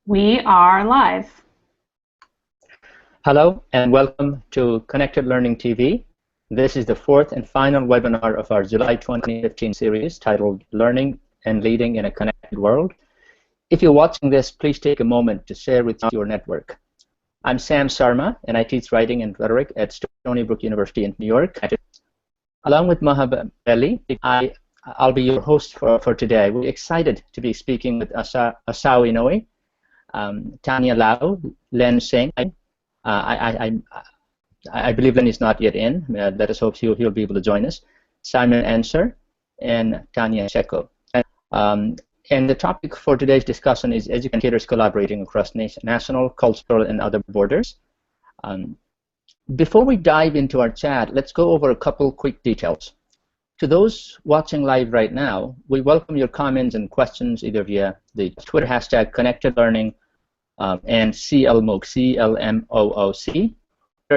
We are live. Hello and welcome to Connected Learning TV. This is the fourth and final webinar of our July 2015 series titled Learning and Leading in a Connected World. If you're watching this, please take a moment to share with your network. I'm Sharma, and I teach writing and rhetoric at Stony Brook University in New York. Along with Maha, I'll be your host for today. We're excited to be speaking with Asao Inoue, Tanya Lau, Lenandlar Singh. I believe Len is not yet in. Let us hope he'll be able to join us. Simon Ensor and Tania Sheko. And the topic for today's discussion is educators collaborating across national, cultural, and other borders. Before we dive into our chat, let's go over a couple quick details. To those watching live right now, we welcome your comments and questions either via the Twitter hashtag #ConnectedLearning and CLMOOC, CLMOOC,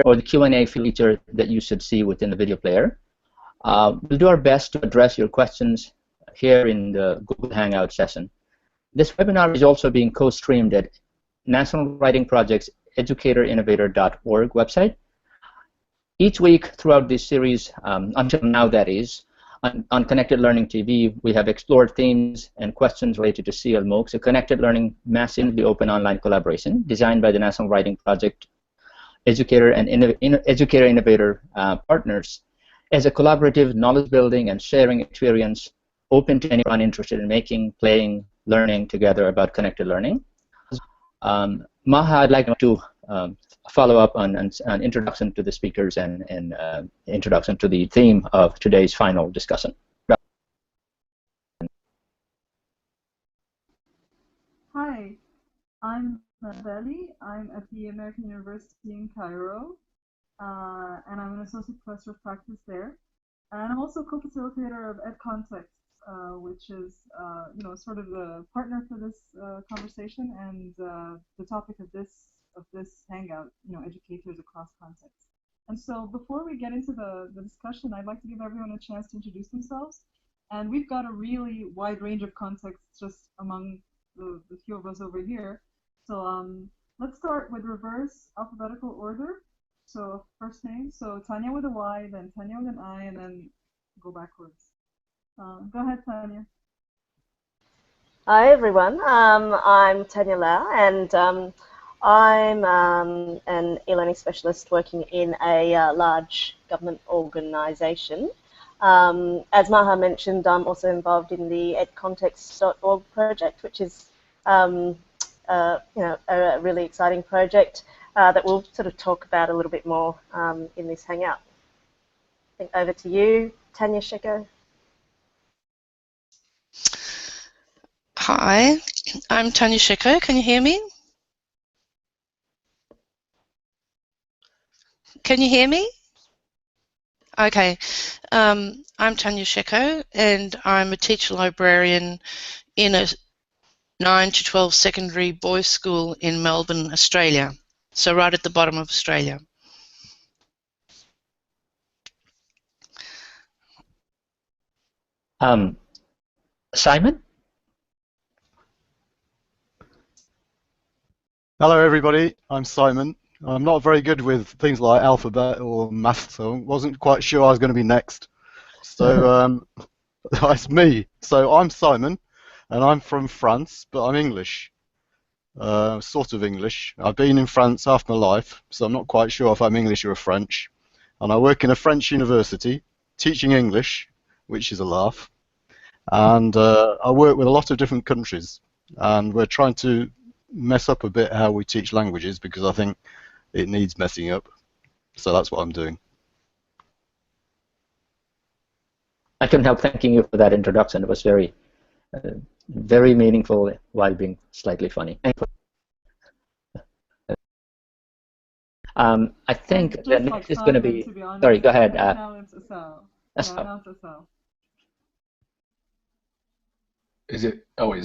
or the Q&A feature that you should see within the video player. We'll do our best to address your questions here in the Google Hangout session. This webinar is also being co-streamed at National Writing Project's educatorinnovator.org website. Each week throughout this series, until now that is, on Connected Learning TV, we have explored themes and questions related to CLMOOC, a Connected Learning massively open online collaboration designed by the National Writing Project Educator and Educator Innovator partners as a collaborative knowledge building and sharing experience open to anyone interested in making, playing, learning together about connected learning. Maha, I'd like to follow up on an introduction to the speakers and introduction to the theme of today's final discussion. Hi, I'm Bali. I'm at the American University in Cairo, and I'm an associate professor of practice there. And I'm also co-facilitator of EdContexts, which is, sort of the partner for this conversation and the topic of this hangout, educators across contexts. And so before we get into the discussion, I'd like to give everyone a chance to introduce themselves. And we've got a really wide range of contexts just among the few of us over here. So let's start with reverse alphabetical order. So first name, so Tanya with a Y, then Tanya with an I, and then go backwards. Go ahead, Tanya. Hi, everyone. I'm Tanya Lau, and I'm an e-learning specialist working in a large government organisation. As Maha mentioned, I'm also involved in the EdContexts.org project, which is a really exciting project that we'll sort of talk about a little bit more in this hangout. I think over to you, Tania Sheko. Hi, I'm Tania Sheko. Can you hear me? Can you hear me? Okay. I'm Tania Sheko, and I'm a teacher librarian in a 9 to 12 secondary boys' school in Melbourne, Australia. So right at the bottom of Australia. Simon? Hello everybody, I'm Simon. I'm not very good with things like alphabet or math, so I wasn't quite sure I was going to be next. So that's me. So I'm Simon, and I'm from France, but I'm English. Sort of English. I've been in France half my life, so I'm not quite sure if I'm English or French. And I work in a French university, teaching English, which is a laugh. And I work with a lot of different countries, and we're trying to mess up a bit how we teach languages because I think it needs messing up. So that's what I'm doing. I couldn't help thanking you for that introduction. It was very, very meaningful while being slightly funny. I think the next is going to be. Sorry, go ahead. Now it's Asao. Now it's Asao. Is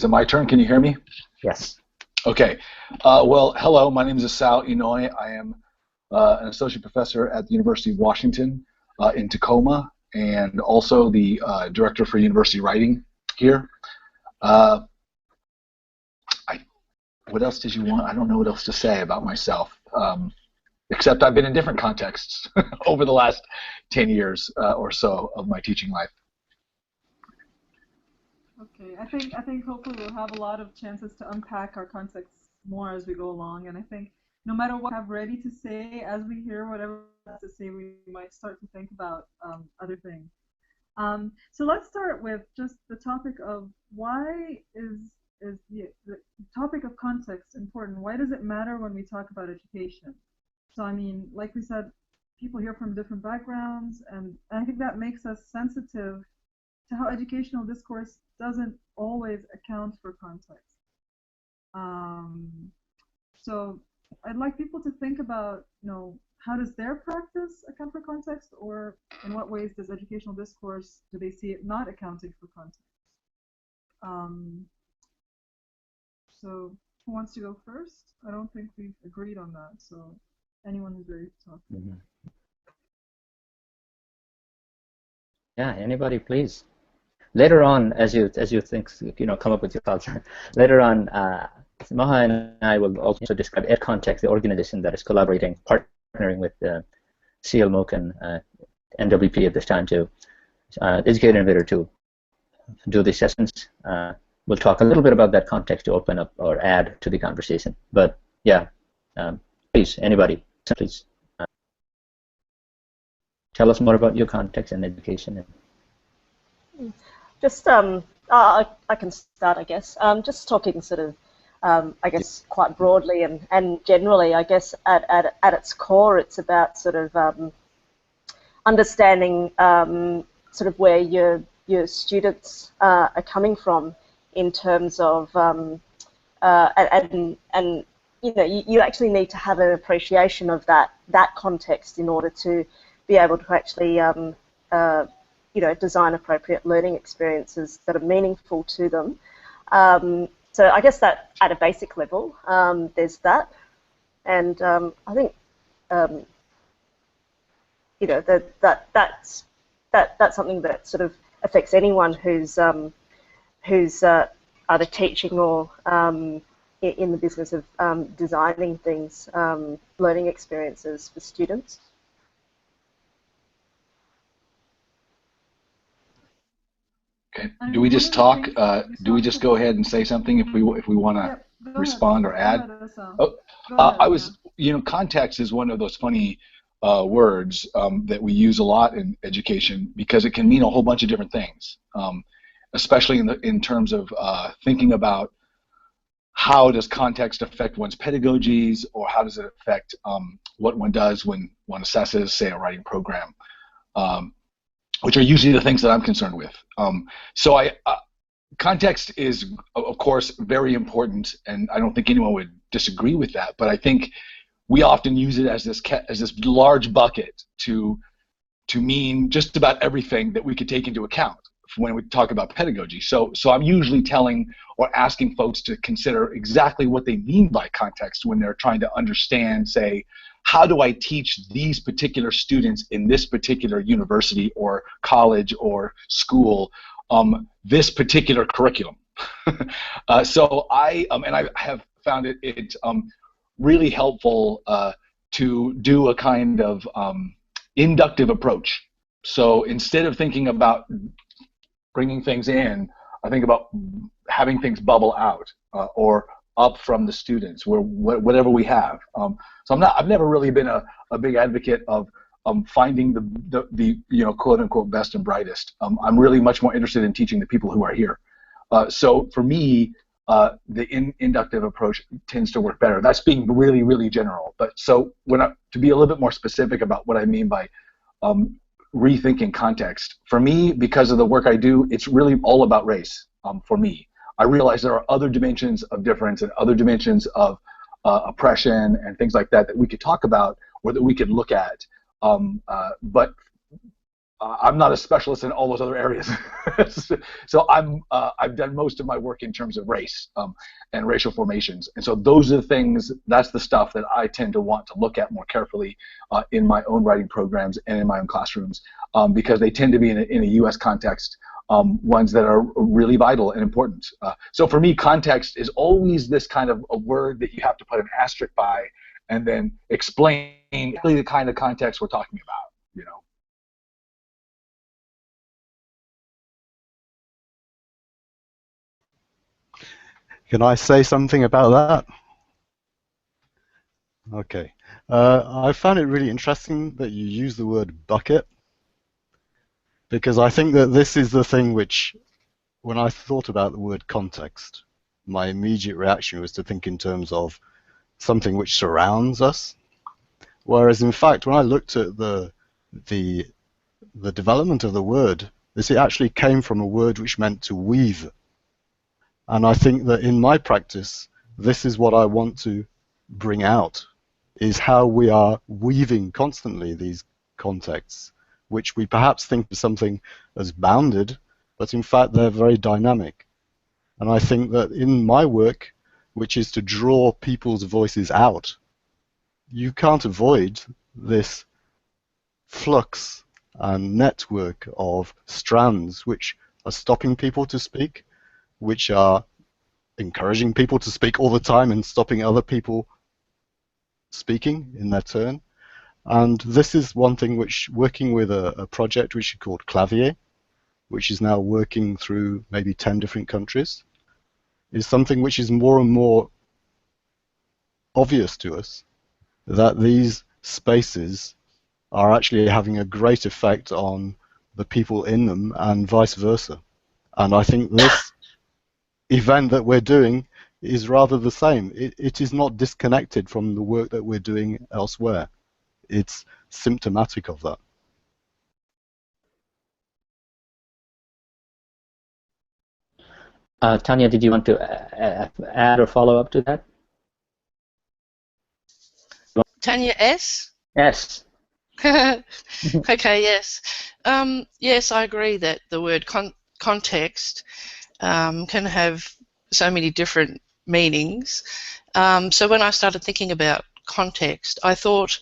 it my turn? Can you hear me? Yes. Okay. Well, hello. My name is Asao Inoue. I am an associate professor at the University of Washington in Tacoma, and also the director for university writing here. what else did you want? I don't know what else to say about myself, except I've been in different contexts over the last 10 years or so of my teaching life. Okay, I think hopefully we'll have a lot of chances to unpack our contexts more as we go along, and I think no matter what we have ready to say, as we hear whatever to say, we might start to think about other things. So let's start with just the topic of why is the topic of context important? Why does it matter when we talk about education? So I mean, like we said, people here from different backgrounds, and I think that makes us sensitive to how educational discourse doesn't always account for context. So I'd like people to think about, how does their practice account for context, or in what ways does educational discourse, do they see it not accounting for context? So who wants to go first? I don't think we've agreed on that, so anyone who's ready to talk. Mm-hmm. Yeah, anybody, please. Later on, as you think, come up with your thoughts. Later on, Maha and I will also describe EdContexts, the organization that is partnering with CLMOOC and NWP at this time to Educator Innovator to do these sessions. We'll talk a little bit about that context to open up or add to the conversation. But yeah, please, anybody, please tell us more about your context and education. Just, I can start, I guess. Just talking sort of, I guess, quite broadly and generally, I guess, at its core, it's about sort of understanding sort of where your students are coming from in terms of, and you actually need to have an appreciation of that context in order to be able to actually design appropriate learning experiences that are meaningful to them. So I guess that at a basic level, there's that, and I think that's something that sort of affects anyone who's either teaching or in the business of designing things, learning experiences for students. Okay. Do we just talk? Do we just go ahead and say something if we want to respond or add? Context is one of those funny words that we use a lot in education because it can mean a whole bunch of different things, especially in terms of thinking about how does context affect one's pedagogies, or how does it affect what one does when one assesses, say, a writing program. Which are usually the things that I'm concerned with. Context is, of course, very important, and I don't think anyone would disagree with that. But I think we often use it as this large bucket to mean just about everything that we could take into account when we talk about pedagogy. So I'm usually telling or asking folks to consider exactly what they mean by context when they're trying to understand, say, how do I teach these particular students in this particular university or college or school this particular curriculum? So I have found it really helpful to do a kind of inductive approach. So instead of thinking about bringing things in, I think about having things bubble out or up from the students, whatever we have. So I've never really been a big advocate of finding the quote unquote best and brightest. I'm really much more interested in teaching the people who are here. So for me, the inductive approach tends to work better. That's being really, really general. But so to be a little bit more specific about what I mean by rethinking context, for me, because of the work I do, it's really all about race. For me, I realize there are other dimensions of difference and other dimensions of oppression and things like that we could talk about or that we could look at. But I'm not a specialist in all those other areas. So I've done most of my work in terms of race and racial formations. And so those are the things, that's the stuff that I tend to want to look at more carefully in my own writing programs and in my own classrooms because they tend to be in a U.S. context ones that are really vital and important. So for me, context is always this kind of a word that you have to put an asterisk by and then explain exactly the kind of context we're talking about, you know. Can I say something about that? Okay. I found it really interesting that you use the word bucket, because I think that this is the thing which, when I thought about the word context, my immediate reaction was to think in terms of something which surrounds us. Whereas in fact, when I looked at the development of the word, it actually came from a word which meant to weave. And I think that in my practice, this is what I want to bring out, is how we are weaving constantly these contexts, which we perhaps think of something as bounded, but in fact they're very dynamic. And I think that in my work, which is to draw people's voices out, you can't avoid this flux and network of strands which are stopping people to speak, which are encouraging people to speak all the time and stopping other people speaking in their turn. And this is one thing which, working with a project which is called Clavier, which is now working through maybe 10 different countries, is something which is more and more obvious to us, that these spaces are actually having a great effect on the people in them and vice versa. And I think this event that we're doing is rather the same. It is not disconnected from the work that we're doing elsewhere. It's symptomatic of that. Tanya, did you want to add or follow up to that? Tanya S? Yes. Okay, yes. Yes, I agree that the word context can have so many different meanings. So when I started thinking about context, I thought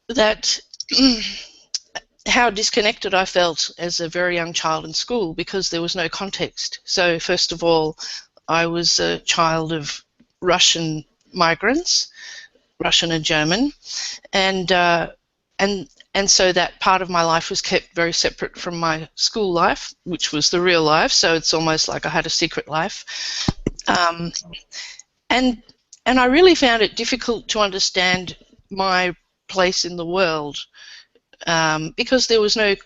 that how disconnected I felt as a very young child in school because there was no context. So first of all, I was a child of Russian migrants, Russian and German, and so that part of my life was kept very separate from my school life, which was the real life. So it's almost like I had a secret life, and I really found it difficult to understand my place in the world because there was no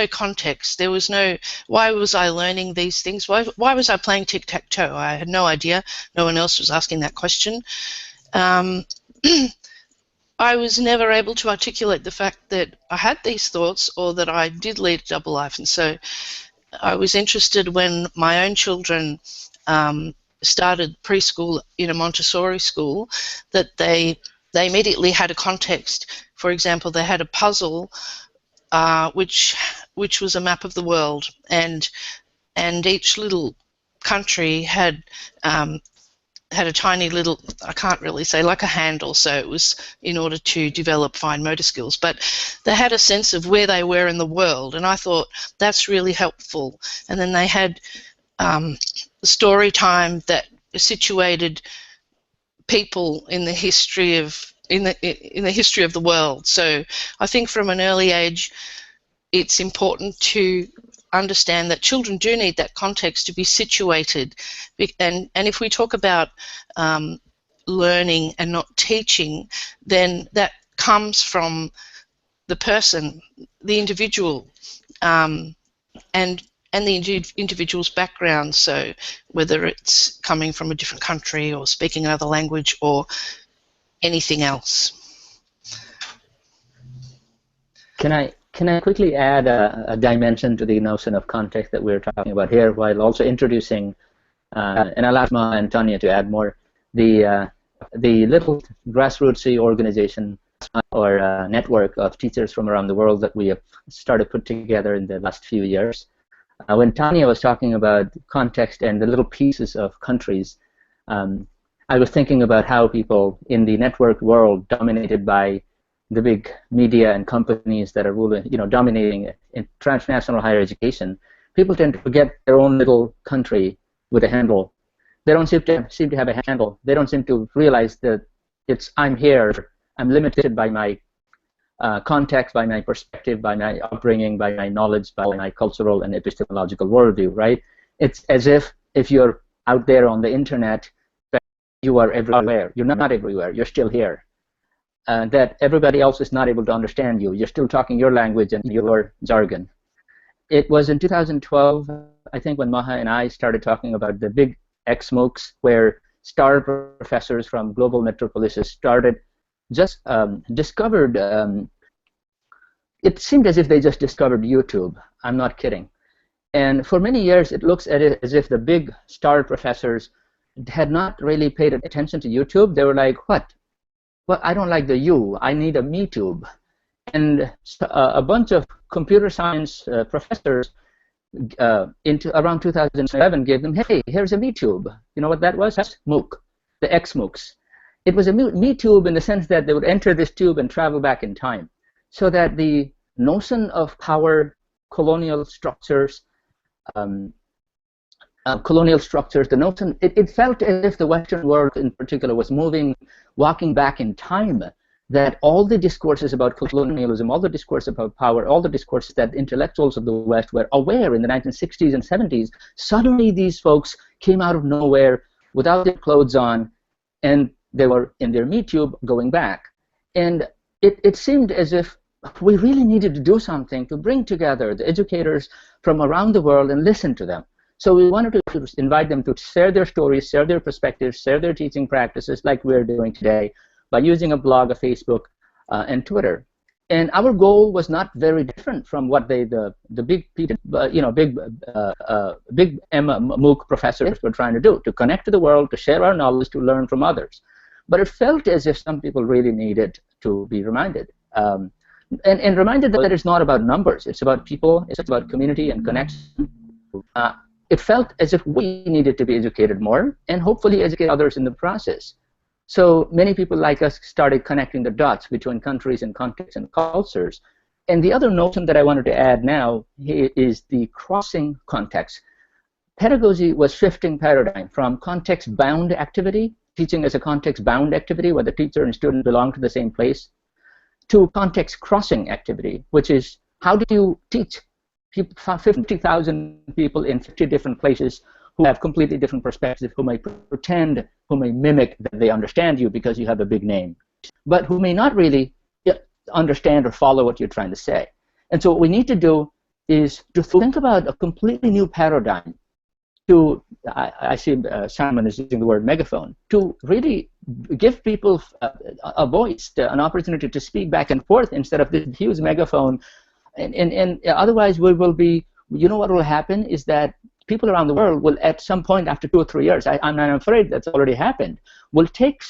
context. There was no, why was I learning these things? Why was I playing tic-tac-toe? I had no idea. No one else was asking that question. I was never able to articulate the fact that I had these thoughts or that I did lead a double life. And so I was interested when my own children started preschool in a Montessori school that they immediately had a context. For example, they had a puzzle which was a map of the world, and each little country had a tiny little, I can't really say, like a handle, so it was in order to develop fine motor skills, but they had a sense of where they were in the world, and I thought that's really helpful. And then they had story time that situated people in the history of the history of the world. So I think from an early age it's important to understand that children do need that context to be situated, and if we talk about learning and not teaching, then that comes from the person, the individual, and the individual's background. So whether it's coming from a different country or speaking another language or anything else. Can I quickly add a dimension to the notion of context that we're talking about here, while also introducing, and I'll ask Maha and Tanya to add more, the little grassrootsy organization or network of teachers from around the world that we have started put together in the last few years. When Tanya was talking about context and the little pieces of countries, I was thinking about how people in the network world dominated by the big media and companies that are ruling, dominating in transnational higher education, people tend to forget their own little country with a handle. They don't seem to have a handle. They don't seem to realize that I'm here. I'm limited by my context, by my perspective, by my upbringing, by my knowledge, by my cultural and epistemological worldview, right? It's as if you're out there on the internet, that you are everywhere. You're not everywhere. You're still here. That everybody else is not able to understand you. You're still talking your language and your jargon. It was in 2012, I think, when Maha and I started talking about the big X-MOOCs, where star professors from global metropolises discovered, it seemed as if they just discovered YouTube. I'm not kidding. And for many years, it looks at it as if the big star professors had not really paid attention to YouTube. They were like, what? Well, I don't like the U. I need a MeTube. And a bunch of computer science professors around 2011 gave them, hey, here's a MeTube. You know what that was? That's MOOC, the X-MOOCs. It was a MeTube in the sense that they would enter this tube and travel back in time. So that the notion of power, colonial structures, the notion, it felt as if the Western world in particular was walking back in time, that all the discourses about colonialism, all the discourse about power, all the discourses that intellectuals of the West were aware in the 1960s and 70s, suddenly these folks came out of nowhere without their clothes on, and they were in their MeTube going back. And it seemed as if we really needed to do something to bring together the educators from around the world and listen to them. So we wanted to invite them to share their stories, share their perspectives, share their teaching practices like we're doing today by using a blog, a Facebook, and Twitter. And our goal was not very different from what the big MOOC professors were trying to do, to connect to the world, to share our knowledge, to learn from others. But it felt as if some people really needed to be reminded. And reminded that it's not about numbers, it's about people, it's about community and connection. It felt as if we needed to be educated more and hopefully educate others in the process. So many people like us started connecting the dots between countries and contexts and cultures. And the other notion that I wanted to add now is the crossing context. Pedagogy was shifting paradigm from context-bound activity, teaching as a context-bound activity where the teacher and student belong to the same place, to context-crossing activity, which is how do you teach 50,000 people in 50 different places who have completely different perspectives, who may pretend, who may mimic that they understand you because you have a big name, but who may not really understand or follow what you're trying to say. And so what we need to do is to think about a completely new paradigm to, I see Simon is using the word megaphone, to really give people a voice, an opportunity to speak back and forth instead of this huge megaphone. And otherwise we will be, what will happen is that people around the world will at some point after 2 or 3 years, I'm afraid that's already happened, will start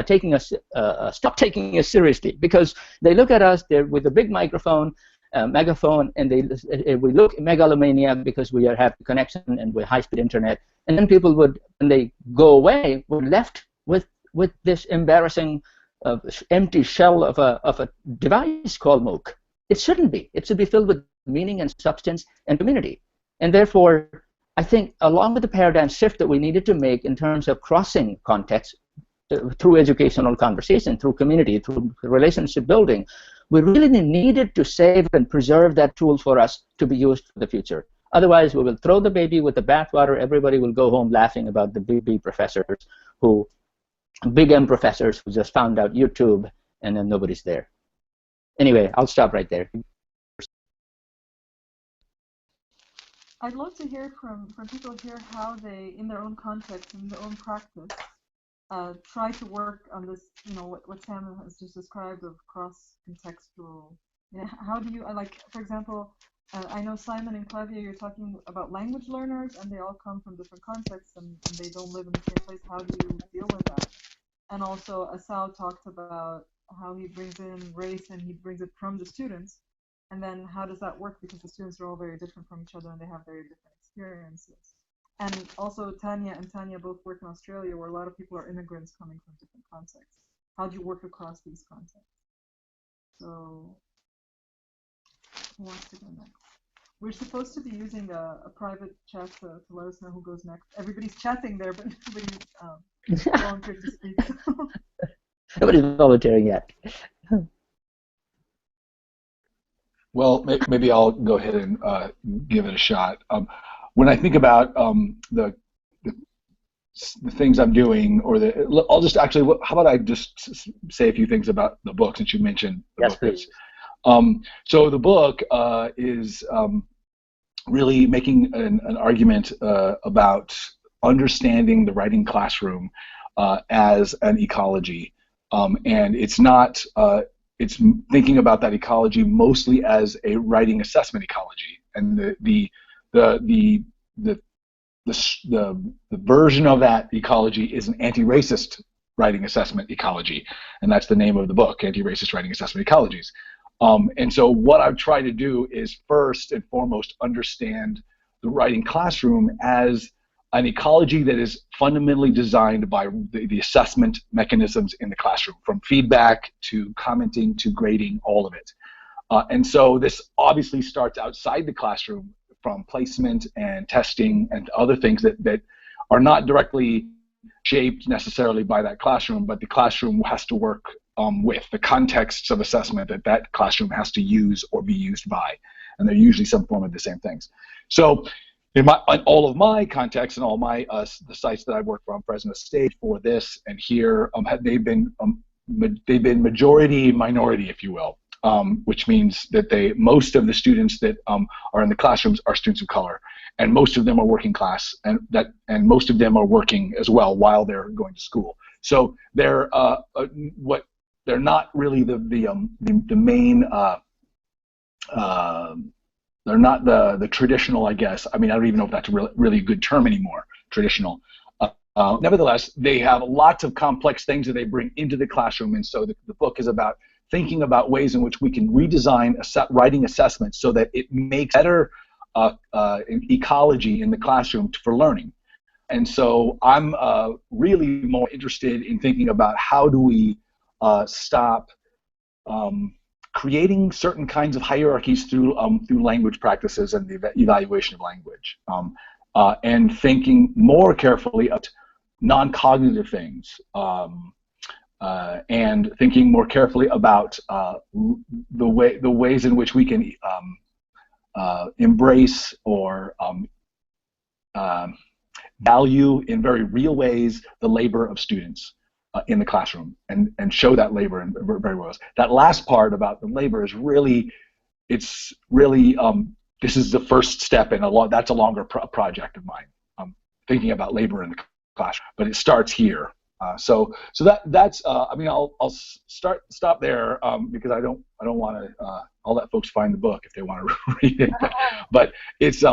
taking us, stop taking us seriously because they look at us there with a big megaphone, and we look megalomaniac because we have connection and with high-speed internet, and then people would, when they go away, we're left with this embarrassing empty shell of a device called MOOC. It shouldn't be. It should be filled with meaning and substance and community. And therefore, I think along with the paradigm shift that we needed to make in terms of crossing context through educational conversation, through community, through relationship building, we really needed to save and preserve that tool for us to be used for the future. Otherwise, we will throw the baby with the bathwater. Everybody will go home laughing about the big B professors big M professors who just found out YouTube and then nobody's there. Anyway, I'll stop right there. I'd love to hear from people here how they, in their own context, in their own practice, try to work on this, what Sam has just described of cross-contextual. How do you, for example, I know Simon and Claudia, you're talking about language learners, and they all come from different contexts, and they don't live in the same place. How do you deal with that? And also, Asao talked about how he brings in race and he brings it from the students. And then how does that work? Because the students are all very different from each other and they have very different experiences. And also, Tanya and Tanya both work in Australia, where a lot of people are immigrants coming from different contexts. how do you work across these contexts? So, who wants to go next? We're supposed to be using a private chat to let us know who goes next. Everybody's chatting there, but nobody's volunteered to speak. Nobody's volunteering yet. Well, maybe I'll go ahead and give it a shot. When I think about the things I'm doing, or I'll just actually, how about I just say a few things about the book, since you mentioned the yes, book. Please. So the book is really making an argument about understanding the writing classroom as an ecology, and it's not. It's thinking about that ecology mostly as a writing assessment ecology, and the version of that ecology is an anti-racist writing assessment ecology, and that's the name of the book, Anti-Racist Writing Assessment Ecologies. And so what I've tried to do is first and foremost understand the writing classroom as an ecology that is fundamentally designed by the assessment mechanisms in the classroom, from feedback to commenting to grading, all of it. And so this obviously starts outside the classroom, from placement and testing and other things that are not directly shaped necessarily by that classroom, but the classroom has to work with the contexts of assessment that classroom has to use or be used by, and they're usually some form of the same things. So in all of my contexts and all my the sites that I've worked for on Fresno State for this and here, they've been majority minority, if you will, which means that most of the students that are in the classrooms are students of color, and most of them are working class, and most of them are working as well while they're going to school. So they're they're not really the main. They're not the traditional, I guess. I mean, I don't even know if that's really a good term anymore, traditional. Nevertheless, they have lots of complex things that they bring into the classroom, and so the book is about thinking about ways in which we can redesign writing assessments so that it makes better ecology in the classroom for learning. And so I'm really more interested in thinking about how do we stop creating certain kinds of hierarchies through language practices and the evaluation of language, and thinking more carefully about non-cognitive things, and thinking more carefully about the ways in which we can embrace or value in very real ways the labor of students in the classroom, and show that labor in very well. That last part about the labor is really, this is the first step in that's a longer project of mine, thinking about labor in the classroom, but it starts here. So that's I mean, I'll stop there because I don't want to. I'll let folks find the book if they want to read it. But it's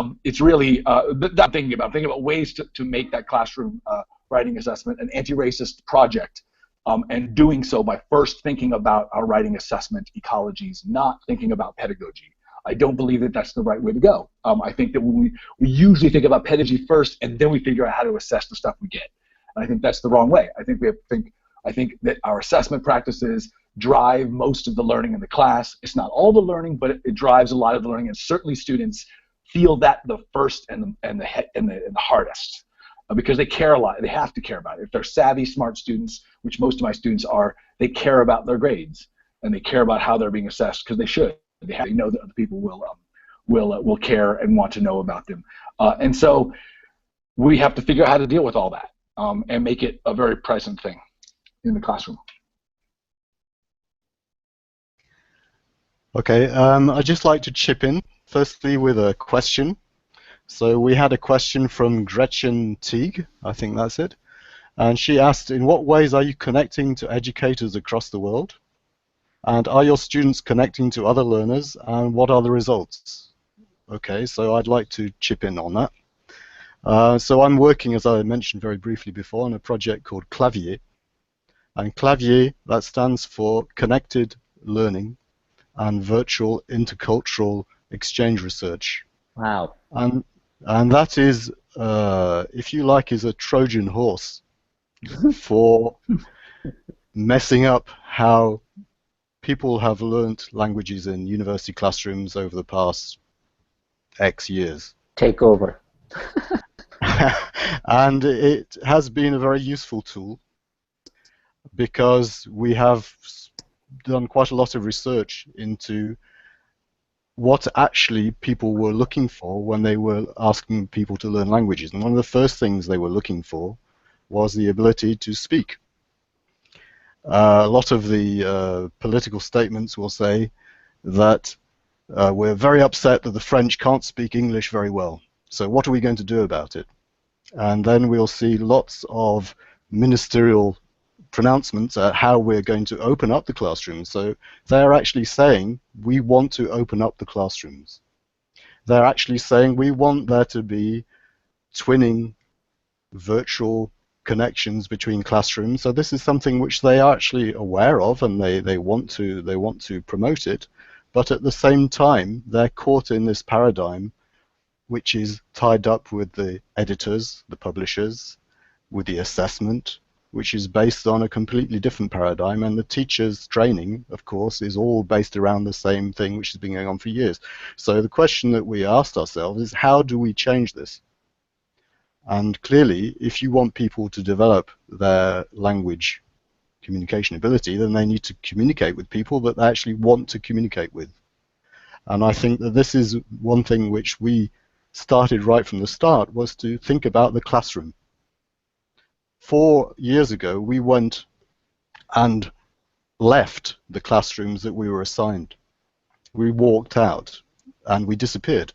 really that I'm thinking about ways to make that classroom writing assessment an anti-racist project, and doing so by first thinking about our writing assessment ecologies, not thinking about pedagogy. I don't believe that that's the right way to go. I think that we usually think about pedagogy first, and then we figure out how to assess the stuff we get. And I think that's the wrong way. I think that our assessment practices drive most of the learning in the class. It's not all the learning, but it drives a lot of the learning, and certainly students feel that the first and the hardest, because they care a lot. They have to care about it. If they're savvy, smart students, which most of my students are, they care about their grades, and they care about how they're being assessed, because they should. They know that other people will care and want to know about them, and so we have to figure out how to deal with all that, and make it a very present thing in the classroom. Okay, I'd just like to chip in, firstly with a question. So we had a question from Gretchen Teague, I think that's it, and she asked, in what ways are you connecting to educators across the world? And are your students connecting to other learners, and what are the results? Okay, so I'd like to chip in on that. So I'm working, as I mentioned very briefly before, on a project called Clavier. And Clavier, that stands for Connected Learning and Virtual Intercultural Exchange Research. Wow. And that is, if you like, is a Trojan horse for messing up how people have learnt languages in university classrooms over the past X years. Take over. And it has been a very useful tool because we have done quite a lot of research into what actually people were looking for when they were asking people to learn languages. And one of the first things they were looking for was the ability to speak. A lot of the political statements will say that we're very upset that the French can't speak English very well. So what are we going to do about it? And then we'll see lots of ministerial pronouncements at how we're going to open up the classrooms. So they're actually saying we want to open up the classrooms. They're actually saying we want there to be twinning virtual connections between classrooms. So this is something which they are actually aware of, and they want to promote it. But at the same time, they're caught in this paradigm which is tied up with the editors, the publishers, with the assessment, which is based on a completely different paradigm, and the teachers' training, of course, is all based around the same thing which has been going on for years. So the question that we asked ourselves is, how do we change this? And clearly, if you want people to develop their language communication ability, then they need to communicate with people that they actually want to communicate with. And I think that this is one thing which we started right from the start, was to think about the classroom. 4 years ago, we went and left the classrooms that we were assigned. We walked out and we disappeared.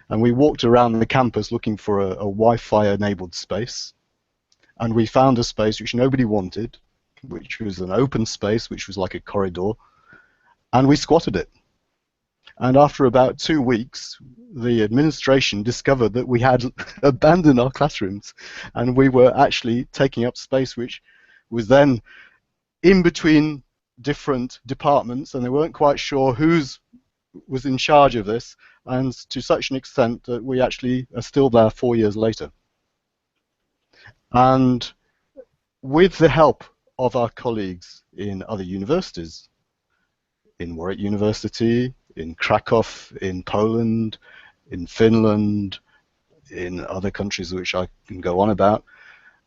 And we walked around the campus looking for a Wi-Fi enabled space. And we found a space which nobody wanted, which was an open space, which was like a corridor. And we squatted it. And after about 2 weeks, the administration discovered that we had abandoned our classrooms, and we were actually taking up space which was then in between different departments, and they weren't quite sure who was in charge of this, and to such an extent that we actually are still there 4 years later. And with the help of our colleagues in other universities, in Warwick University, in Krakow, in Poland, in Finland, in other countries which I can go on about,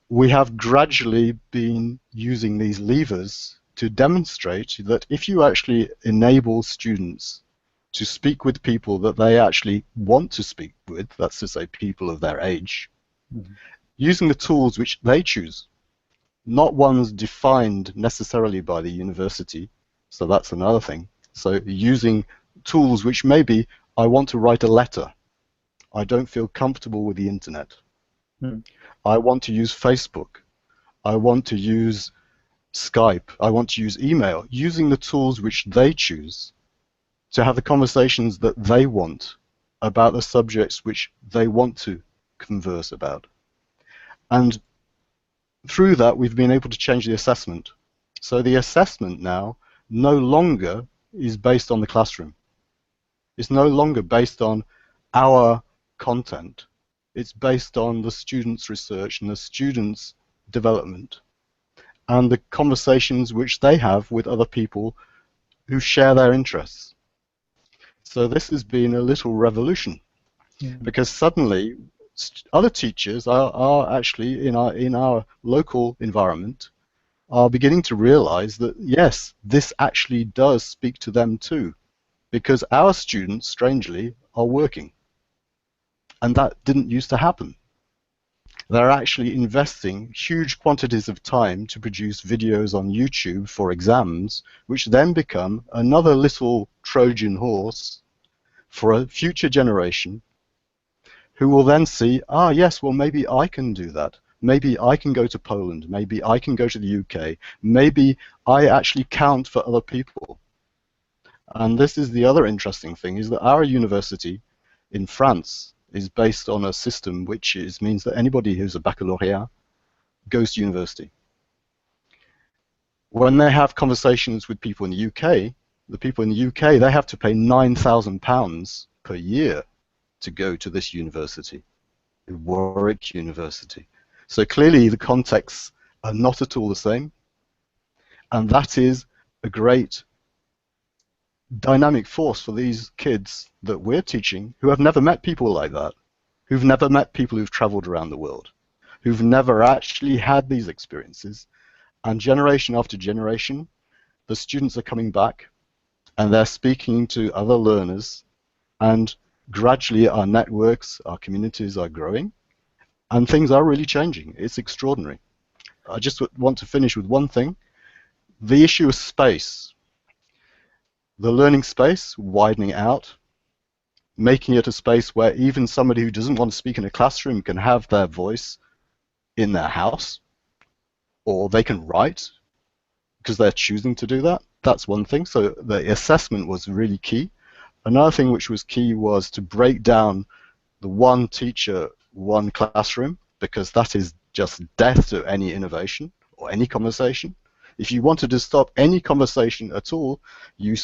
we have gradually been using these levers to demonstrate that if you actually enable students to speak with people that they actually want to speak with, that's to say people of their age, using the tools which they choose, not ones defined necessarily by the university, so that's another thing. So using tools which maybe I want to write a letter. I don't feel comfortable with the internet. I want to use Facebook. I want to use Skype. I want to use email. Using the tools which they choose to have the conversations that they want about the subjects which they want to converse about. And through that, we've been able to change the assessment. So the assessment now no longer is based on the classroom. It's no longer based on our content. It's based on the students' research and the students' development and the conversations which they have with other people who share their interests. So this has been a little revolution, because suddenly other teachers are actually in our local environment are beginning to realize that yes, this actually does speak to them too, because our students, strangely, are working. And that didn't used to happen. They're actually investing huge quantities of time to produce videos on YouTube for exams, which then become another little Trojan horse for a future generation who will then see, ah, yes, well, maybe I can do that. Maybe I can go to Poland. Maybe I can go to the UK. Maybe I actually count for other people. And this is the other interesting thing, is that our university in France is based on a system which means that anybody who's a baccalaureate goes to university. When they have conversations with people in the UK, the people in the UK, they have to pay £9,000 per year to go to this university, Warwick University. So clearly the contexts are not at all the same. And that is a great dynamic force for these kids that we're teaching who have never met people like that, who've never met people who've traveled around the world, who've never actually had these experiences. And generation after generation, the students are coming back and they're speaking to other learners, and gradually our networks, our communities are growing, and things are really changing. It's extraordinary. I just want to finish with one thing. The issue of space. The learning space, widening out, making it a space where even somebody who doesn't want to speak in a classroom can have their voice in their house, or they can write because they're choosing to do that. That's one thing. So the assessment was really key. Another thing which was key was to break down the one teacher, one classroom, because that is just death to any innovation or any conversation. If you wanted to stop any conversation at all, you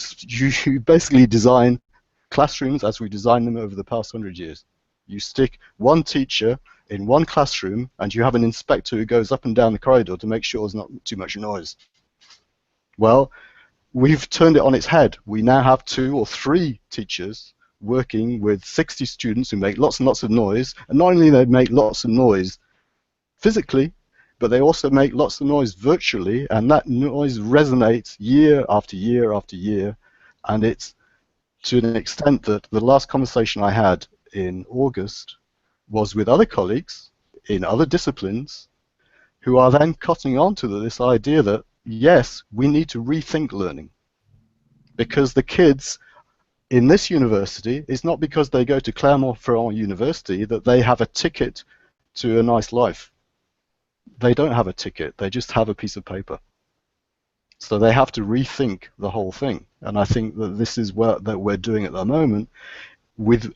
basically design classrooms as we designed them over the past 100 years. You stick one teacher in one classroom, and you have an inspector who goes up and down the corridor to make sure there's not too much noise. Well, we've turned it on its head. We now have 2 or 3 teachers working with 60 students who make lots and lots of noise, and not only they make lots of noise physically, but they also make lots of noise virtually, and that noise resonates year after year after year, and it's to an extent that the last conversation I had in August was with other colleagues in other disciplines who are then cottoning on to this idea that, yes, we need to rethink learning, because the kids in this university, it's not because they go to Clermont-Ferrand University that they have a ticket to a nice life. They don't have a ticket, they just have a piece of paper. So they have to rethink the whole thing. And I think that this is what that we're doing at the moment with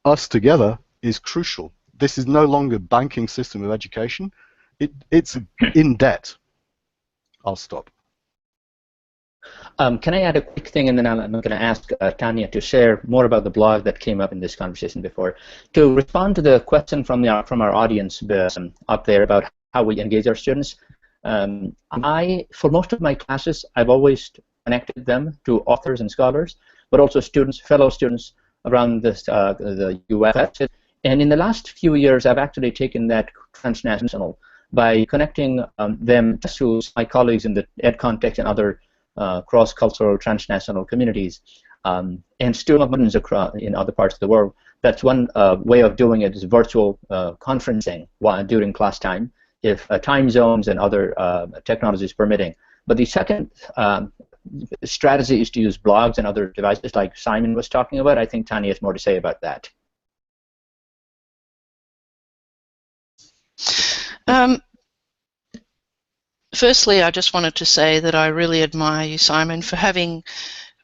us together is crucial. This is no longer a banking system of education. It's in debt. I'll stop. Can I add a quick thing, and then I'm going to ask Tanya to share more about the blog that came up in this conversation before. To respond to the question from our audience up there about how we engage our students, for most of my classes, I've always connected them to authors and scholars, but also students, fellow students around the US. And in the last few years, I've actually taken that transnational by connecting them to my colleagues in the EdContexts and other cross-cultural transnational communities and students in other parts of the world. That's one way of doing it, is virtual conferencing during class time, if time zones and other technologies permitting. But the second strategy is to use blogs and other devices like Simon was talking about. I think Tanya has more to say about that. Firstly, I just wanted to say that I really admire you, Simon, for having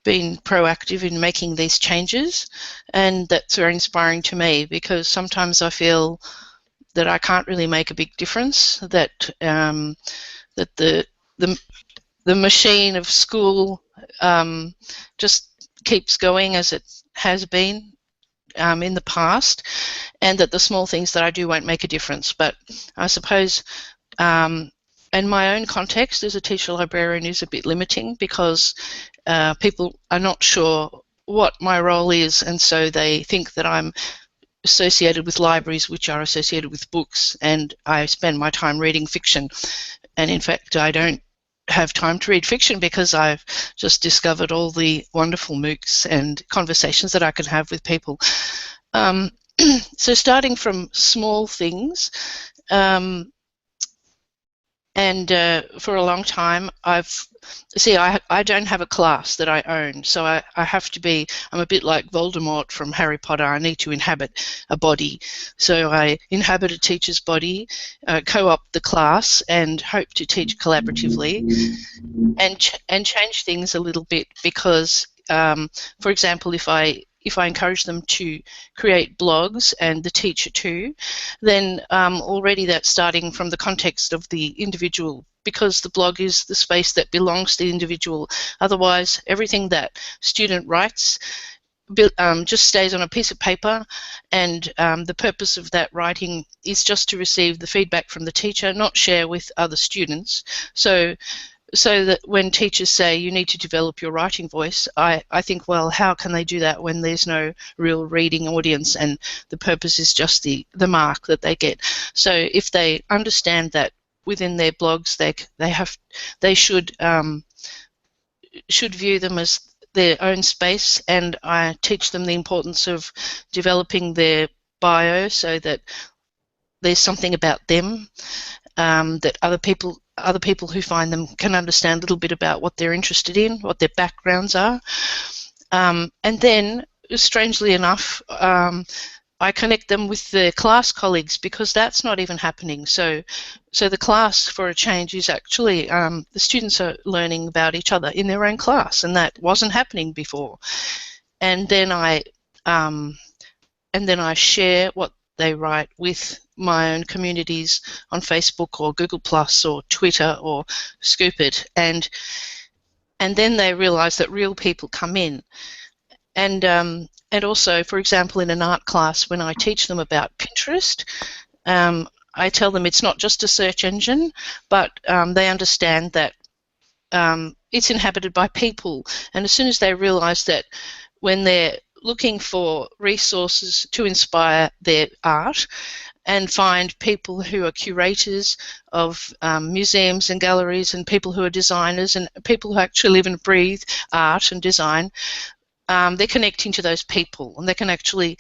been proactive in making these changes, and that's very inspiring to me, because sometimes I feel that I can't really make a big difference, that that the machine of school just keeps going as it has been in the past, and that the small things that I do won't make a difference. But I suppose in my own context as a teacher librarian is a bit limiting, because people are not sure what my role is, and so they think that I'm associated with libraries which are associated with books, and I spend my time reading fiction. And in fact, I don't have time to read fiction because I've just discovered all the wonderful MOOCs and conversations that I can have with people. So starting from small things, and for a long time I don't have a class that I own, so I have to be, I'm a bit like Voldemort from Harry Potter. I need to inhabit a body, so I inhabit a teacher's body, co-opt the class, and hope to teach collaboratively and change things a little bit, because for example, if I encourage them to create blogs, and the teacher too, then already that's starting from the context of the individual, because the blog is the space that belongs to the individual. Otherwise, everything that student writes just stays on a piece of paper, and the purpose of that writing is just to receive the feedback from the teacher, not share with other students. So so that when teachers say you need to develop your writing voice, I think, well, how can they do that when there's no real reading audience and the purpose is just the mark that they get? So if they understand that within their blogs, they should view them as their own space, and I teach them the importance of developing their bio so that there's something about them that other people who find them can understand a little bit about what they're interested in, what their backgrounds are. And then, strangely enough, I connect them with their class colleagues, because that's not even happening. So the class, for a change, is actually the students are learning about each other in their own class, and that wasn't happening before. And then I share what they write with my own communities on Facebook or Google Plus or Twitter or Scoop It, and then they realise that real people come in. And also, for example, in an art class, when I teach them about Pinterest, I tell them it's not just a search engine, but they understand that it's inhabited by people. And as soon as they realise that when they're looking for resources to inspire their art and find people who are curators of museums and galleries, and people who are designers and people who actually live and breathe art and design, they're connecting to those people, and they can actually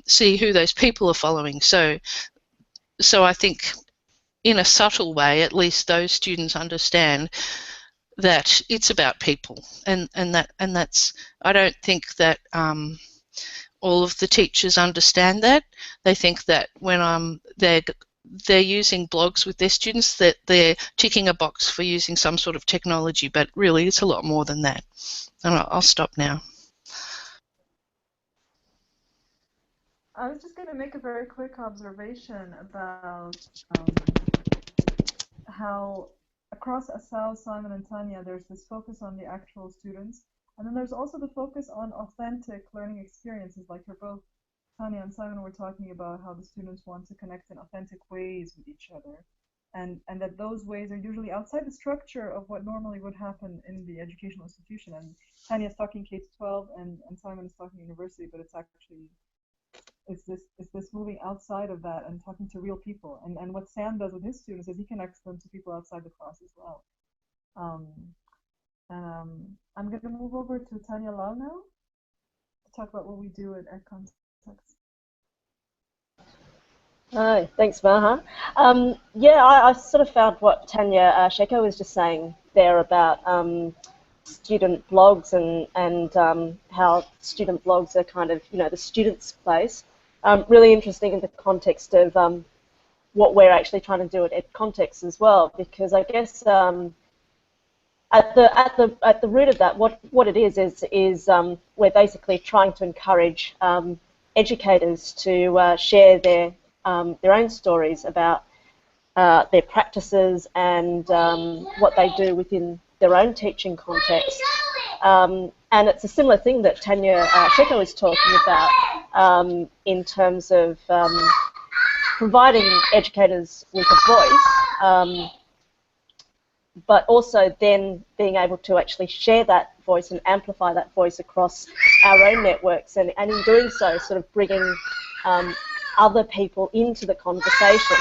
see who those people are following. So I think, in a subtle way, at least those students understand that it's about people, and that's, I don't think that all of the teachers understand that. They think that when they're using blogs with their students, that they're ticking a box for using some sort of technology, but really it's a lot more than that. And I'll stop now. I was just going to make a very quick observation about how across Asao, Simon, and Tanya, there's this focus on the actual students, and then there's also the focus on authentic learning experiences. Like both Tanya and Simon were talking about how the students want to connect in authentic ways with each other, and that those ways are usually outside the structure of what normally would happen in the educational institution. And Tanya's talking K-12, and Simon is talking university, but it's actually it's this moving outside of that and talking to real people. And what Sam does with his students is he connects them to people outside the class as well. I'm going to move over to Tanya Lau now to talk about what we do at EdContexts. Hi, thanks, Maha. Yeah, I sort of found what Tania Sheko was just saying there about student blogs and how student blogs are kind of, the student's place. Really interesting in the context of what we're actually trying to do at EdContexts as well, because I guess at the root of that, what it is we're basically trying to encourage educators to share their own stories about their practices and what they do within their own teaching context. And it's a similar thing that Tanya Sheko was talking about in terms of providing educators with a voice, but also then being able to actually share that voice and amplify that voice across our own networks, and in doing so, sort of bringing other people into the conversation.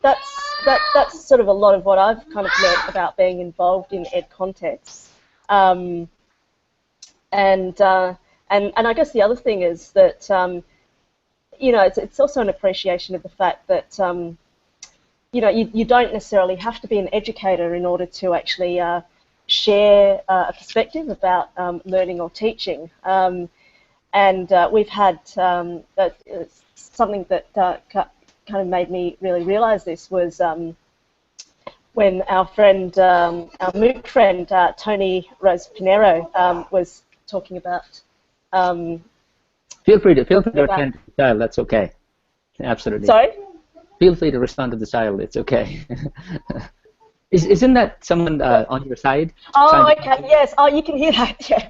That's sort of a lot of what I've kind of learned about being involved in EdContexts. And I guess the other thing is that it's also an appreciation of the fact that you don't necessarily have to be an educator in order to actually share a perspective about learning or teaching. And we've had something that kind of made me really realise this was when our friend, our MOOC friend, Tony Rose Pinero, was talking about. Feel free to respond to the child. That's okay. Absolutely. Sorry. Feel free to respond to the child. It's okay. Isn't that someone on your side? Oh, okay. Yes. Oh, you can hear that. Yeah.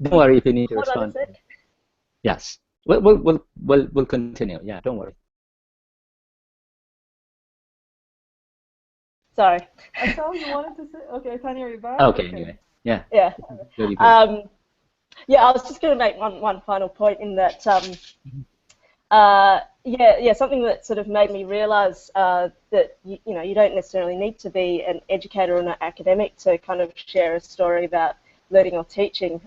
Don't worry if you need to Hold respond. on a sec. Yes. We'll continue. Yeah. Don't worry. Sorry. Asao, you wanted to say? Okay, Tanya, are you back? Okay, anyway, yeah. Yeah. Really good. Yeah, I was just going to make one final point in that. Something that sort of made me realise that you don't necessarily need to be an educator or an academic to kind of share a story about learning or teaching.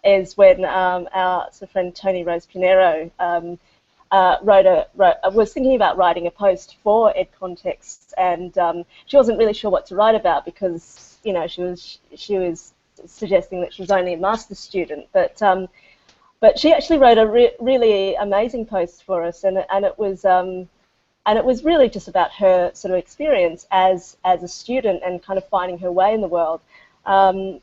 Is when our friend Tony Rose Pinero was thinking about writing a post for EdContexts, and she wasn't really sure what to write about because she was suggesting that she was only a master's student, but she actually wrote a really amazing post for us, and it was really just about her sort of experience as a student and kind of finding her way in the world, I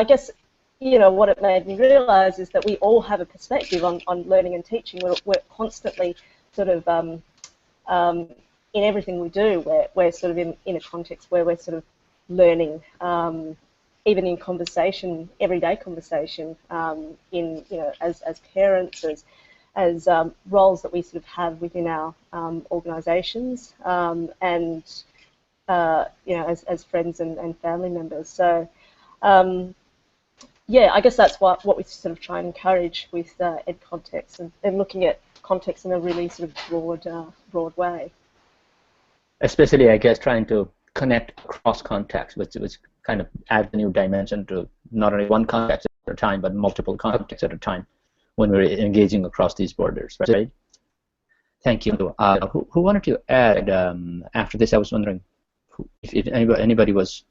guess what it made me realise is that we all have a perspective on learning and teaching. We're constantly sort of in everything we do, we're sort of in a context where we're sort of learning, even in conversation, everyday conversation, as parents, as roles that we sort of have within our organisations, and as friends and family members. So. I guess that's what we sort of try and encourage with EdContexts and looking at context in a really sort of broad way. Especially, I guess, trying to connect across context, which kind of adds a new dimension to not only one context at a time, but multiple contexts at a time when we're engaging across these borders, right? Thank you. Who wanted to add after this? I was wondering if anybody was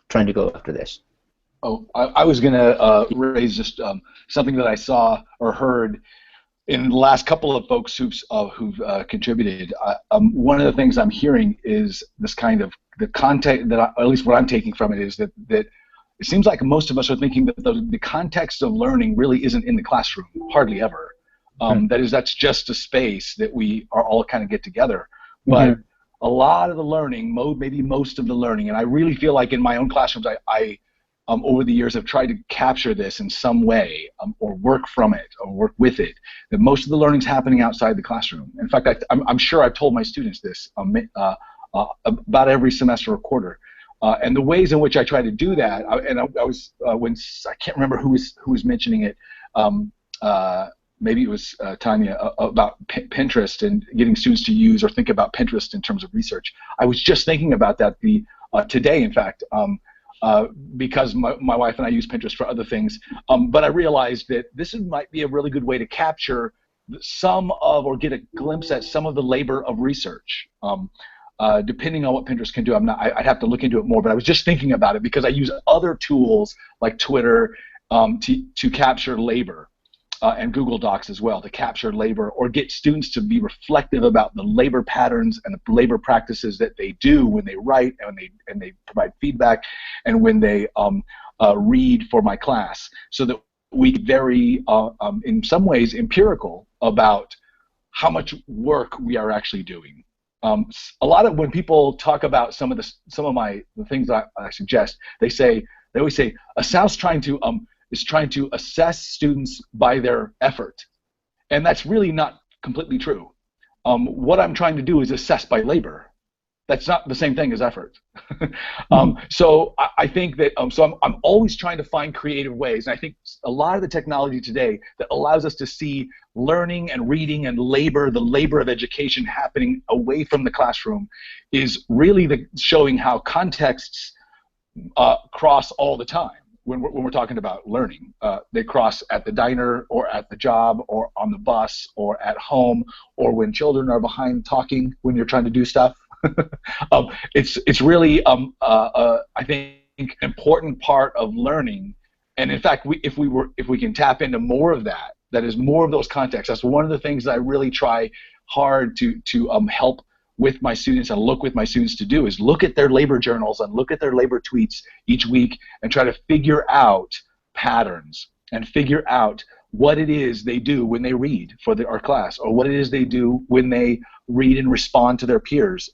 trying to go after this. Oh, I was going to raise just something that I saw or heard in the last couple of folks who've contributed. One of the things I'm hearing is this kind of the context that at least what I'm taking from it is that it seems like most of us are thinking that the context of learning really isn't in the classroom, hardly ever. That's just a space that we are all kind of get together. But a lot of the learning, maybe most of the learning, and I really feel like in my own classrooms, I over the years have tried to capture this in some way, or work from it, or work with it, that most of the learning is happening outside the classroom. In fact, I'm sure I've told my students this about every semester or quarter. And the ways in which I try to do that, I can't remember who was mentioning it, maybe it was Tanya, about Pinterest and getting students to use or think about Pinterest in terms of research. I was just thinking about that today, in fact, because my wife and I use Pinterest for other things. But I realized that this might be a really good way to capture or get a glimpse at some of the labor of research. Depending on what Pinterest can do, I'd have to look into it more, but I was just thinking about it because I use other tools like Twitter to capture labor, and Google Docs as well, to capture labor or get students to be reflective about the labor patterns and the labor practices that they do when they write and when they provide feedback and when they read for my class, so that we get very, in some ways, empirical about how much work we are actually doing. A lot of when people talk about some of the things I suggest, they always say Asao's trying to assess students by their effort, and that's really not completely true. What I'm trying to do is assess by labor. That's not the same thing as effort. So I think that I'm always trying to find creative ways, and I think a lot of the technology today that allows us to see learning and reading and the labor of education happening away from the classroom is really showing how contexts cross all the time. When we're talking about learning, they cross at the diner or at the job or on the bus or at home or when children are behind talking when you're trying to do stuff. It's really I think an important part of learning, and in fact if we can tap into more of that is more of those contexts. That's one of the things that I really try hard to help with my students and look with my students to do is look at their labor journals and look at their labor tweets each week and try to figure out patterns and figure out what it is they do when they read for our class, or what it is they do when they read and respond to their peers'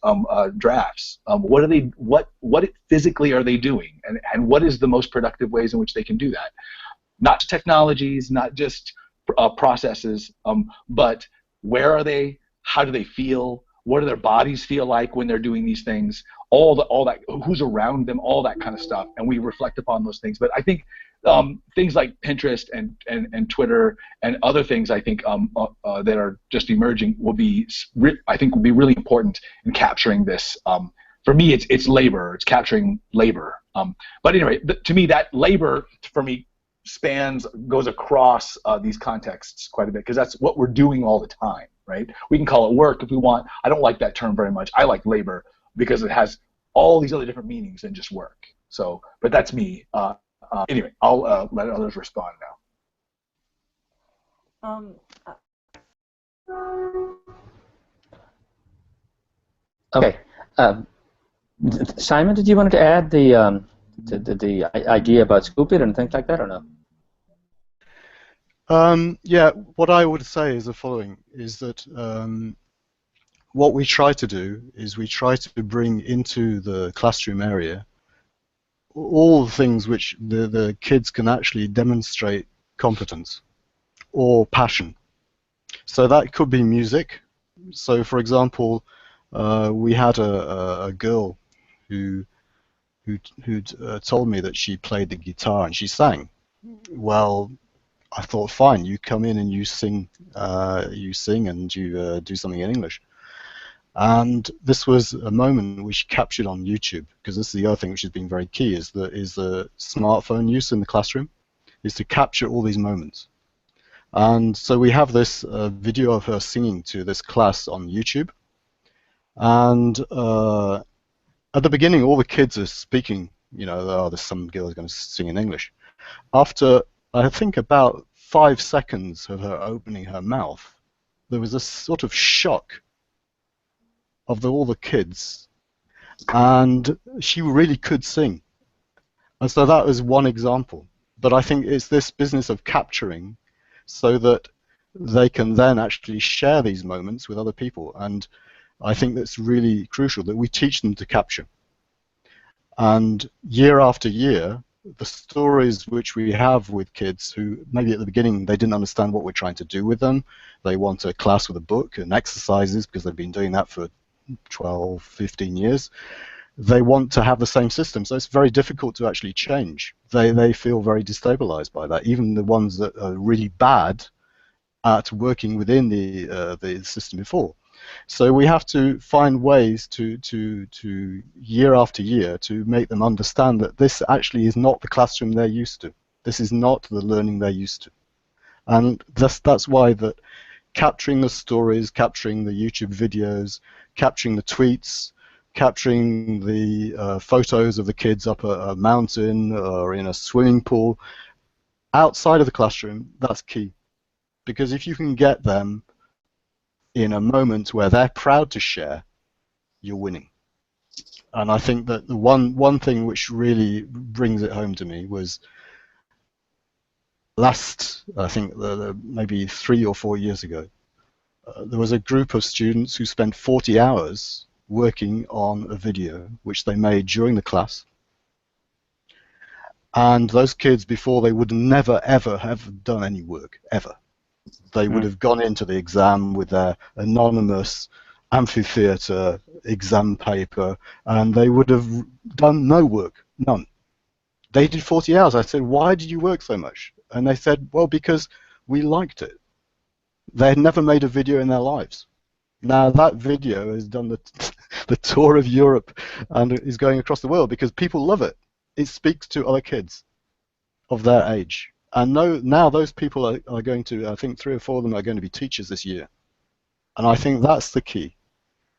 drafts. What physically are they doing, and what is the most productive ways in which they can do that? Not technologies, not just processes, but where are they? How do they feel? what do their bodies feel like when they're doing these things, all that, who's around them, all that kind of stuff, and we reflect upon those things. But I think things like Pinterest and Twitter and other things, I think that are just emerging will be really important in capturing this. For me, it's labor. It's capturing labor. But anyway, to me, that labor for me goes across these contexts quite a bit, because that's what we're doing all the time, right? We can call it work if we want. I don't like that term very much. I like labor because it has all these other different meanings than just work. So, but that's me. Anyway, I'll let others respond now. Okay. Simon, did you want to add the idea about Scoopit and things like that, or no? Yeah, what I would say is the following, is that what we try to do is we try to bring into the classroom area all the things which the kids can actually demonstrate competence or passion. So that could be music. So for example, we had a girl who told me that she played the guitar and she sang. Well, I thought, fine, you come in and you sing and you do something in English. And this was a moment which captured on YouTube, because this is the other thing which has been very key, is the smartphone use in the classroom, is to capture all these moments. And so we have this video of her singing to this class on YouTube. And at the beginning, all the kids are speaking, you know, oh, there's some girl who's going to sing in English. After, I think, about 5 seconds of her opening her mouth, there was a sort of shock of all the kids, and she really could sing. And so that was one example. But I think it's this business of capturing so that they can then actually share these moments with other people. And I think that's really crucial, that we teach them to capture. And year after year, the stories which we have with kids who maybe at the beginning they didn't understand what we're trying to do with them, they want a class with a book and exercises because they've been doing that for 12, 15 years, they want to have the same system. So it's very difficult to actually change. They feel very destabilized by that. Even the ones that are really bad at working within the system before. So we have to find ways to year after year to make them understand that this actually is not the classroom they're used to. This is not the learning they're used to. And that's why that capturing the stories, capturing the YouTube videos, capturing the tweets, capturing the photos of the kids up a mountain or in a swimming pool outside of the classroom, that's key. Because if you can get them in a moment where they're proud to share, you're winning. And I think that the one thing which really brings it home to me was last, I think maybe 3 or 4 years ago, there was a group of students who spent 40 hours working on a video which they made during the class. And those kids before, they would never ever have done any work, ever. They would have gone into the exam with their anonymous amphitheater exam paper, and they would have done no work, none. They did 40 hours. I said, why did you work so much? And they said, well, because we liked it. They had never made a video in their lives. Now that video has done the tour of Europe and is going across the world because people love it. It speaks to other kids of their age. And now those people are going to, I think 3 or 4 of them are going to be teachers this year. And I think that's the key.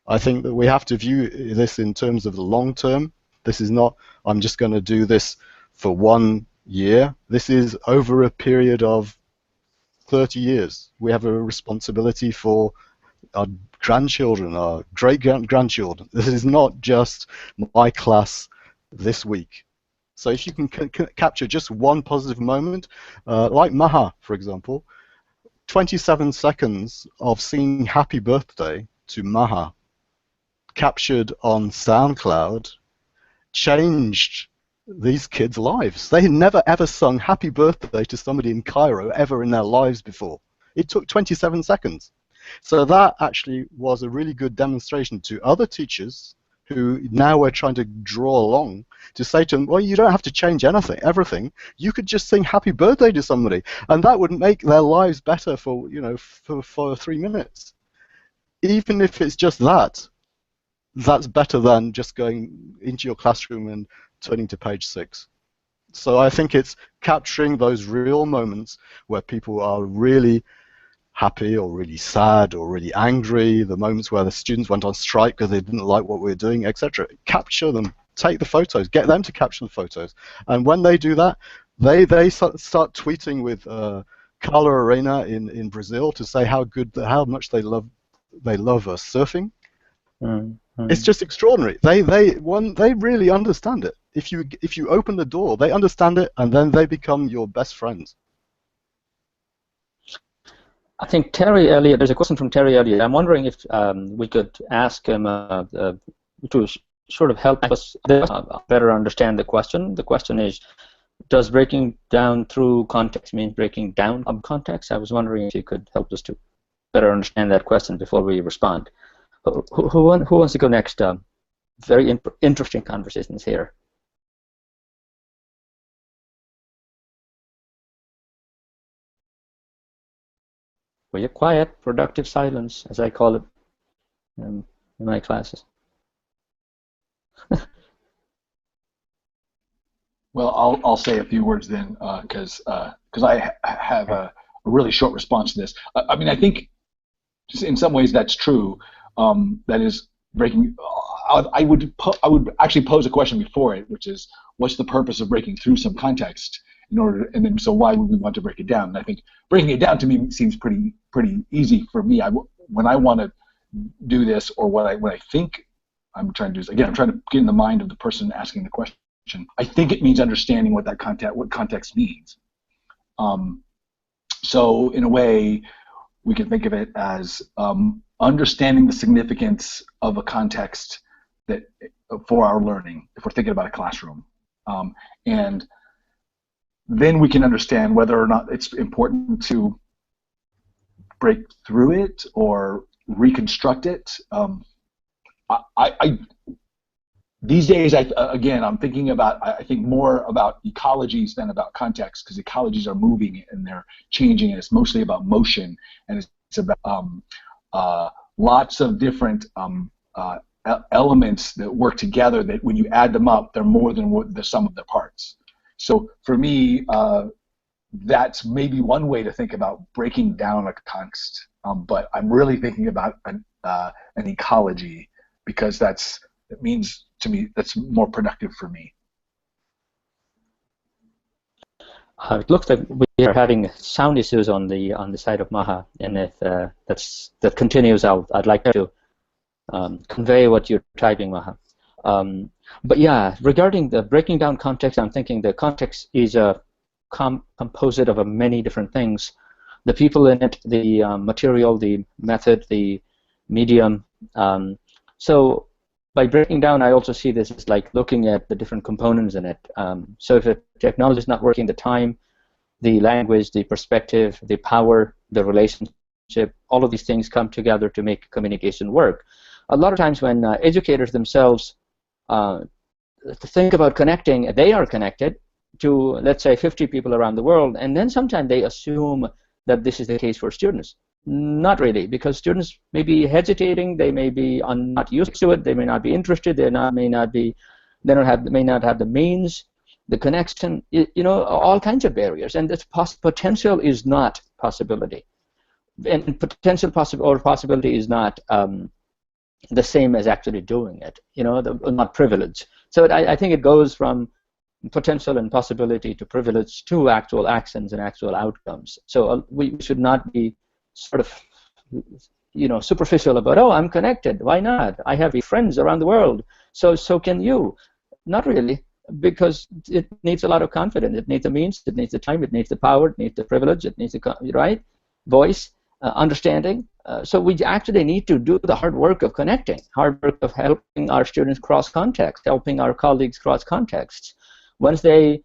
I think that we have to view this in terms of the long term. This is not, I'm just going to do this for 1 year. This is over a period of 30 years. We have a responsibility for our grandchildren, our great-grandchildren. This is not just my class this week. So if you can capture just one positive moment, like Maha, for example, 27 seconds of singing Happy Birthday to Maha, captured on SoundCloud, changed these kids' lives. They had never ever sung Happy Birthday to somebody in Cairo ever in their lives before. It took 27 seconds. So that actually was a really good demonstration to other teachers who now we're trying to draw along to say to them, well, you don't have to change everything. You could just sing happy birthday to somebody, and that would make their lives better for, for 3 minutes. Even if it's just that, that's better than just going into your classroom and turning to page 6. So I think it's capturing those real moments where people are really happy or really sad or really angry, the moments where the students went on strike because they didn't like what we were doing, etc. Capture them, take the photos, get them to capture the photos. And when they do that, they start tweeting with Carla Arena in Brazil to say how much they love surfing. It's just extraordinary. They really understand it. If you open the door, they understand it, and then they become your best friends. I think Terry Elliott, there's a question from Terry Elliott. I'm wondering if we could ask him to sort of help us better understand the question. The question is, does breaking down through context mean breaking down of context? I was wondering if you could help us to better understand that question before we respond. Who wants to go next? Very interesting conversations here. Well, you're quiet, productive silence, as I call it in my classes. Well, I'll say a few words then, because I have a really short response to this. I mean, I think in some ways that's true. That is breaking. I would actually pose a question before it, which is, what's the purpose of breaking through some context in order, and then so why would we want to break it down? And I think breaking it down to me seems pretty easy for me. When I want to do this, or what I think I'm trying to do is, again, I'm trying to get in the mind of the person asking the question. I think it means understanding what context means. So in a way, we can think of it as understanding the significance of a context that for our learning, if we're thinking about a classroom, and then we can understand whether or not it's important to break through it or reconstruct it. These days, I'm thinking about, I think more about ecologies than about context, because ecologies are moving and they're changing, and it's mostly about motion, and it's about lots of different elements that work together that when you add them up, they're more than the sum of their parts. So for me, that's maybe one way to think about breaking down a context, but I'm really thinking about an ecology, because it means to me that's more productive for me. It looks like we are having sound issues on the side of Maha, and if that continues, I'd like to convey what you're typing, Maha. But yeah, regarding the breaking down context, I'm thinking the context is a composite of many different things: the people in it, the material, the method, the medium. So by breaking down, I also see this as like looking at the different components in it. So if a technology is not working, the time, the language, the perspective, the power, the relationship, all of these things come together to make communication work. A lot of times when educators themselves think about connecting, they are connected to, let's say, 50 people around the world, and then sometimes they assume that this is the case for students. Not really, because students may be hesitating, they may be not used to it, they may not be interested, may not have the means, the connection, all kinds of barriers, and this potential is not possibility, and potential possibility is not the same as actually doing it, not privilege. So I think it goes from potential and possibility to privilege to actual actions and actual outcomes. So we should not be sort of, superficial about, oh, I'm connected. Why not? I have friends around the world. So can you. Not really, because it needs a lot of confidence. It needs the means. It needs the time. It needs the power. It needs the privilege. It needs the voice, understanding. So we actually need to do the hard work of connecting, hard work of helping our students cross context, helping our colleagues cross contexts. Once they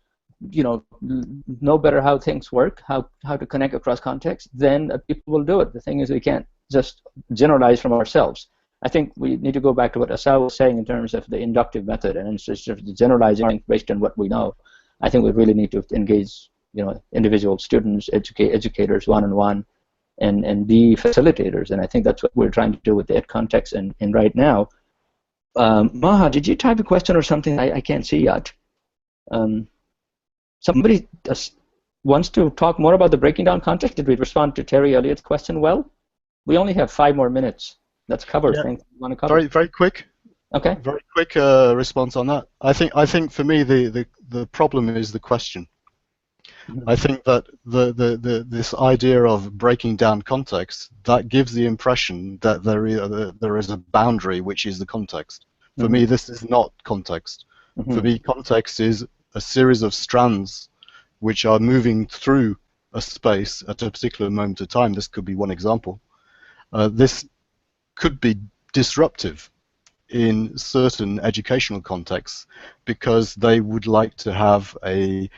know better how things work, how to connect across context, then people will do it. The thing is, we can't just generalize from ourselves. I think we need to go back to what Asao was saying in terms of the inductive method, and instead of generalizing based on what we know. I think we really need to engage, individual students, educators one-on-one, and be facilitators. And I think that's what we're trying to do with the EdContexts. And right now, Maha, did you type a question or something? I can't see yet. Somebody wants to talk more about the breaking down context. Did we respond to Terry Elliott's question well? We only have 5 more minutes. That's covered. Yeah. Things you want to cover? Very quick. Okay. Very quick response on that. I think for me the problem is the question. I think that this idea of breaking down context, that gives the impression that there is a boundary which is the context. For me, this is not context. For me, context is a series of strands which are moving through a space at a particular moment of time. This could be one example. This could be disruptive in certain educational contexts because they would like to have a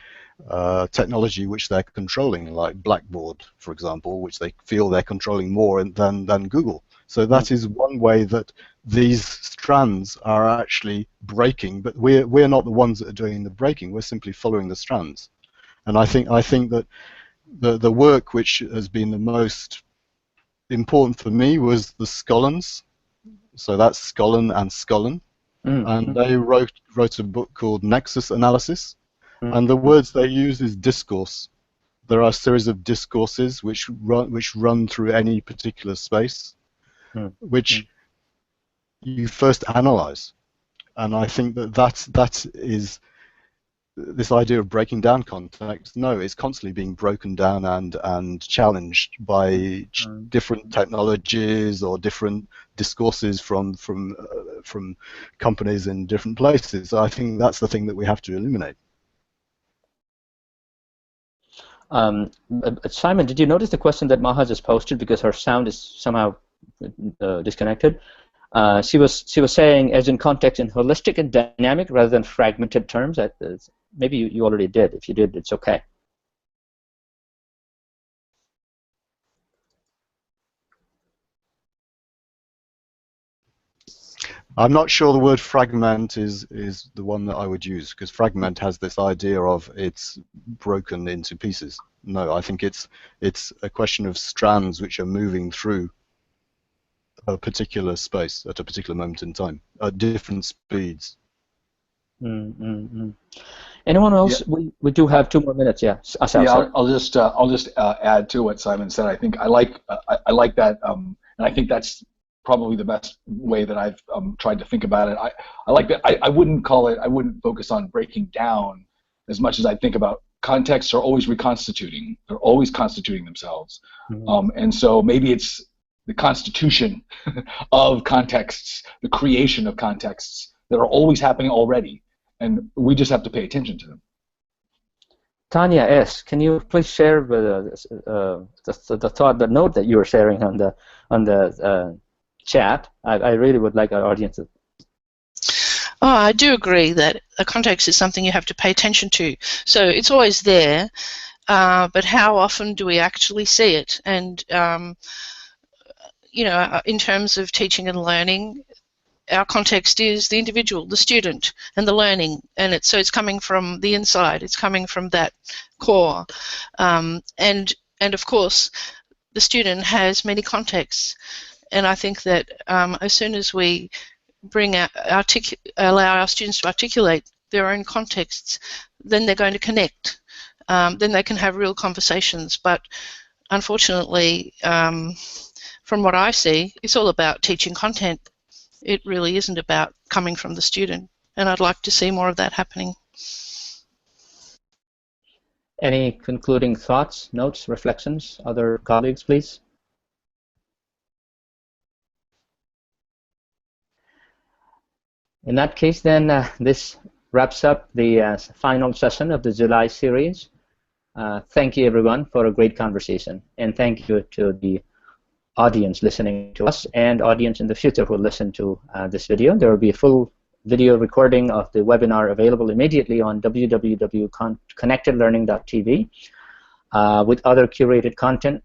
technology which they're controlling, like Blackboard, for example, which they feel they're controlling more than Google. So that is one way that these strands are actually breaking, but we're not the ones that are doing the breaking. We're simply following the strands. And I think that the work which has been the most important for me was the Scollans. So that's Scollan and Scollan. And they wrote a book called Nexus Analysis. And the words they use is discourse. There are a series of discourses which run through any particular space, which you first analyze. And I think that is this idea of breaking down context. No, it's constantly being broken down and challenged by different technologies or different discourses from companies in different places. So I think that's the thing that we have to eliminate. Simon, did you notice the question that Maha just posted, because her sound is somehow disconnected? She was saying, as in context, in holistic and dynamic rather than fragmented terms. Maybe you already did. If you did, it's okay. I'm not sure the word fragment is the one that I would use, because fragment has this idea of it's broken into pieces. No, I think it's a question of strands which are moving through a particular space at a particular moment in time at different speeds. Anyone else? Yeah. We do have 2 more minutes. Yeah. I'll just add to what Simon said. I think I like that, and I think that's probably the best way that I've tried to think about it. I like that. I wouldn't focus on breaking down as much as I think about contexts are always reconstituting. They're always constituting themselves. And so maybe it's the constitution of contexts, the creation of contexts that are always happening already, and we just have to pay attention to them. Tanya S., can you please share the thought, the note that you were sharing on the chat? I really would like our audience to. Oh, I do agree that a context is something you have to pay attention to. So it's always there, but how often do we actually see it? And in terms of teaching and learning, our context is the individual, the student, and the learning, and it's coming from the inside. It's coming from that core, and of course, the student has many contexts, and I think that as soon as we allow our students to articulate their own contexts, then they're going to connect. Then they can have real conversations. But unfortunately, from what I see, it's all about teaching content. It really isn't about coming from the student, and I'd like to see more of that happening. Any concluding thoughts, notes, reflections? Other colleagues, please. In that case, then, this wraps up the final session of the July series. Thank you, everyone, for a great conversation, and thank you to the audience listening to us and audience in the future who will listen to this video. There will be a full video recording of the webinar available immediately on www.connectedlearning.tv with other curated content.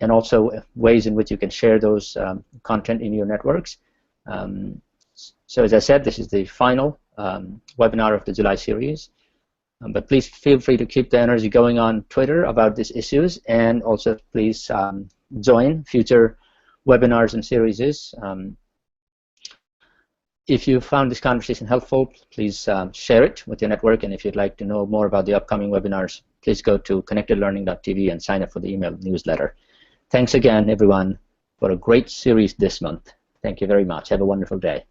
and also ways in which you can share those content in your networks. So as I said, this is the final webinar of the July series. But please feel free to keep the energy going on Twitter about these issues, and also please join future webinars and series. If you found this conversation helpful, please share it with your network, and if you'd like to know more about the upcoming webinars, please go to connectedlearning.tv and sign up for the email newsletter. Thanks again, everyone, for a great series this month. Thank you very much. Have a wonderful day.